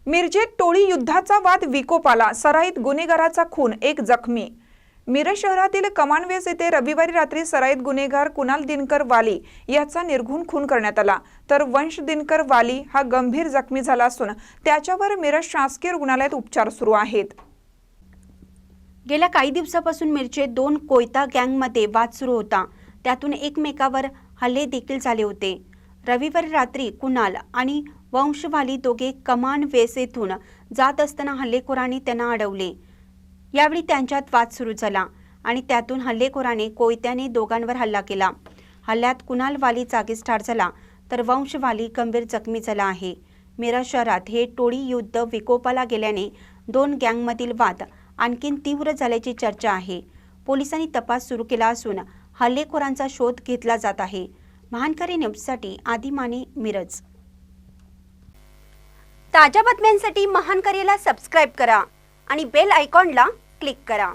मिरजेत टोळी युद्धाचा वाद विकोपाला, सराईत गुन्हेगाराचा खून, एक जखमी। मिरज शहरातील कमानवेस येथे रविवारी रात्री सराईत गुन्हेगार कुणाल दिनकर वाली याचा निर्घृण खून करण्यात आला, तर वंश दिनकर वाली हा गंभीर जखमी झाला असून त्याच्यावर मिरज शासकीय रुग्णालयात उपचार सुरू आहेत। गेल्या काही दिवसापासून मिरजेत दोन कोयता गँगमध्ये वाद सुरू होता, त्यातून एकमेकावर हल्ले देखील झाले होते। रविवारी रात्री कुणाल आणि वंशवाली दोघे कमानवेस येथून जात असताना हल्लेखोरांनी त्यांना अडवले। यावेळी त्यांच्यात वाद सुरू झाला आणि त्यातून हल्लेखोराने कोयत्याने दोघांवर हल्ला केला। हल्ल्यात कुणाल वाली जागीच ठार झाला, तर वंशवाली गंभीर जखमी झाला आहे। मिरज शहरात हे टोळी युद्ध विकोपाला गेल्याने दोन गँगमधील वाद आणखीन तीव्र झाल्याची चर्चा आहे। पोलिसांनी तपास सुरू केला असून हल्लेखोरांचा शोध घेतला जात आहे। महानकरी न्यूजसाठी आदी माने, मिरज। ताज्या बातम्यांसाठी महानकरीला सबस्क्राइब करा आणि बेल आयकॉनला क्लिक करा।